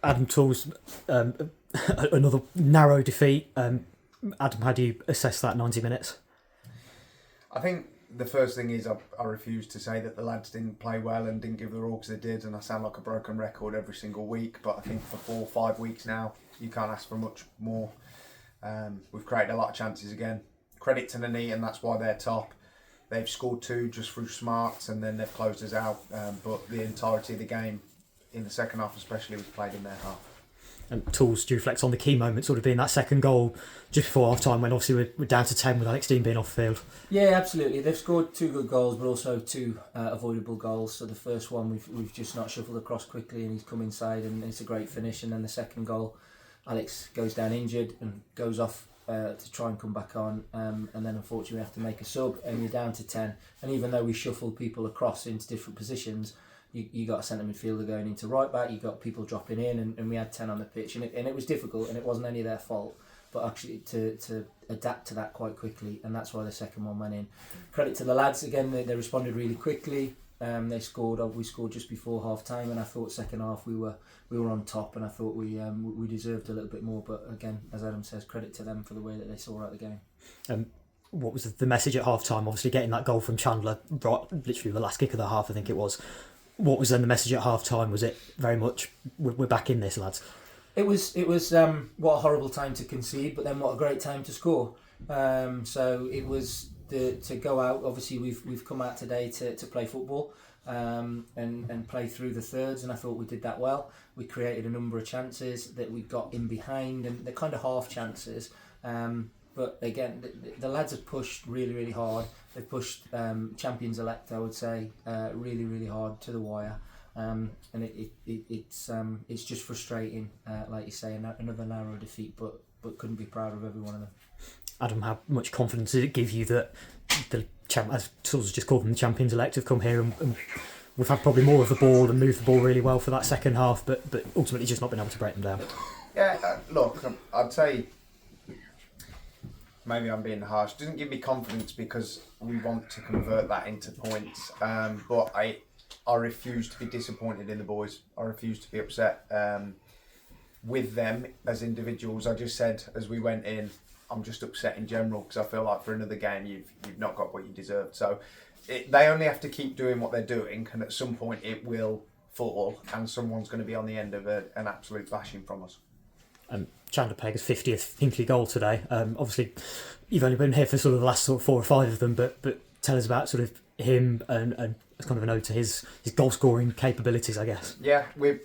Adam Tools, another narrow defeat. Adam, how do you assess that 90 minutes? I think the first thing is I refuse to say that the lads didn't play well and didn't give their all, because they did, and I sound like a broken record every single week, but I think for 4 or 5 weeks now you can't ask for much more. We've created a lot of chances again. Credit to Nuneaton, that's why they're top. They've scored 2 just through smarts, and then they've closed us out, but the entirety of the game in the second half especially was played in their half. And Tools, do you reflect on the key moment sort of being that second goal just before half time when obviously we're down to 10 with Alex Dean being off the field? Yeah, absolutely. They've scored 2 good goals, but also 2 avoidable goals. So the first one we've just not shuffled across quickly, and he's come inside, and it's a great finish. And then the second goal, Alex goes down injured and goes off to try and come back on, and then unfortunately we have to make a sub, and you're down to 10. And even though we shuffled people across into different positions, you got a centre midfielder going into right back, you got people dropping in, and we had 10 on the pitch, and it was difficult, and it wasn't any of their fault, but actually to adapt to that quite quickly, and that's why the second one went in. Credit to the lads again, they responded really quickly. We scored just before half time, and I thought second half we were on top, and I thought we deserved a little bit more, but again, as Adam says, credit to them for the way that they saw out the game. What was the message at half time? Obviously getting that goal from Chandler, right, literally the last kick of the half I think it was. What was then the message at half time? Was it very much we're back in this, lads? It was what a horrible time to concede, but then what a great time to score. So it was to go out. Obviously we've come out today to play football and play through the thirds, and I thought we did that well. We created a number of chances that we got in behind, and they're kind of half chances. But again, the lads have pushed really, really hard. They've pushed champions-elect, I would say, really, really hard to the wire. And it's just frustrating, like you say, another narrow defeat, but couldn't be proud of every one of them. Adam, how much confidence did it give you that as Tools just called them, the champions-elect have come here and we've had probably more of the ball and moved the ball really well for that second half, but ultimately just not been able to break them down? Yeah, look, I'd say maybe I'm being harsh. It doesn't give me confidence because we want to convert that into points. But I refuse to be disappointed in the boys. I refuse to be upset with them as individuals. I just said as we went in, I'm just upset in general because I feel like for another game you've not got what you deserved. So they only have to keep doing what they're doing, and at some point it will fall, and someone's going to be on the end of an absolute bashing from us. Chandler Peg's 50th Hinckley goal today. Obviously, you've only been here for sort of the last 4 or 5 of them, but tell us about sort of him and as kind of an ode to his goal scoring capabilities, I guess. Yeah, we're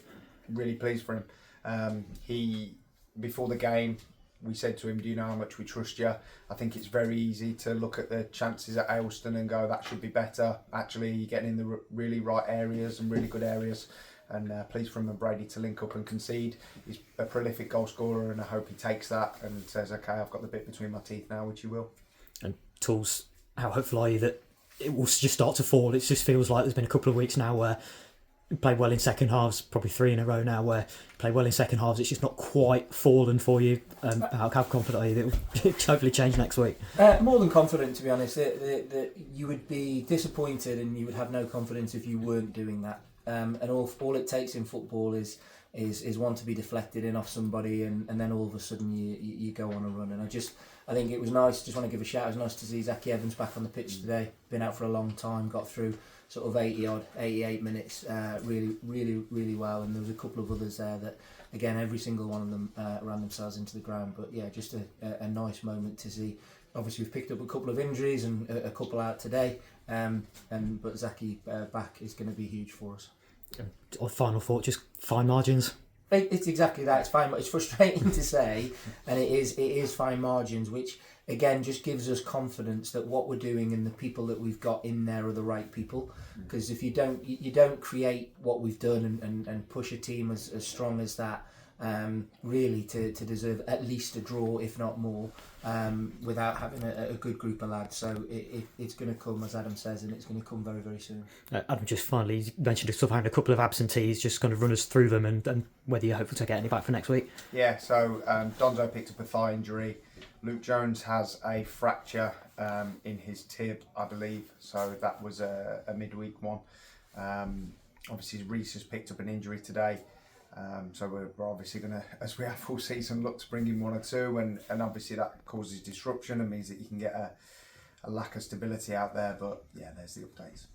really pleased for him. He before the game, we said to him, "Do you know how much we trust you?" I think it's very easy to look at the chances at Ayleston and go, "That should be better." Actually, you're getting in the really right areas and really good areas. And pleased for him and Brady to link up and concede. He's a prolific goal scorer, and I hope he takes that and says, "Okay, I've got the bit between my teeth now," which he will. And Tools, how hopeful are you that it will just start to fall? It just feels like there's been a couple of weeks now where you played well in second halves, probably 3 in a row now, where you play well in second halves, it's just not quite fallen for you. How confident are you that it will hopefully change next week? More than confident, to be honest. That you would be disappointed and you would have no confidence if you weren't doing that. And all it takes in football is one to be deflected in off somebody, and then all of a sudden you go on a run. And I think it was nice. Just want to give a shout. It was nice to see Zachy Evans back on the pitch today. Been out for a long time. Got through sort of 88 minutes, really, really, really well. And there was a couple of others there that, again, every single one of them ran themselves into the ground. But yeah, just a nice moment to see. Obviously, we've picked up a couple of injuries and a couple out today. But Zachy back is going to be huge for us. Final thought, just fine margins. It's exactly that. It's fine. It's frustrating to say, and it is fine margins, which again just gives us confidence that what we're doing and the people that we've got in there are the right people. Because if you don't create what we've done and push a team as strong as that, really to deserve at least a draw, if not more, without having a good group of lads. So it's going to come, as Adam says, and it's going to come very, very soon. Adam, just finally, you mentioned sort of having a couple of absentees, just kind of run us through them and whether you're hopeful to get any back for next week. Yeah, so Donzo picked up a thigh injury. Luke Jones has a fracture in his tib, I believe, so that was a midweek one. Obviously, Reese has picked up an injury today. So we're obviously going to, as we have all season, look to bring in one or two, and obviously that causes disruption and means that you can get a lack of stability out there. But yeah, there's the updates.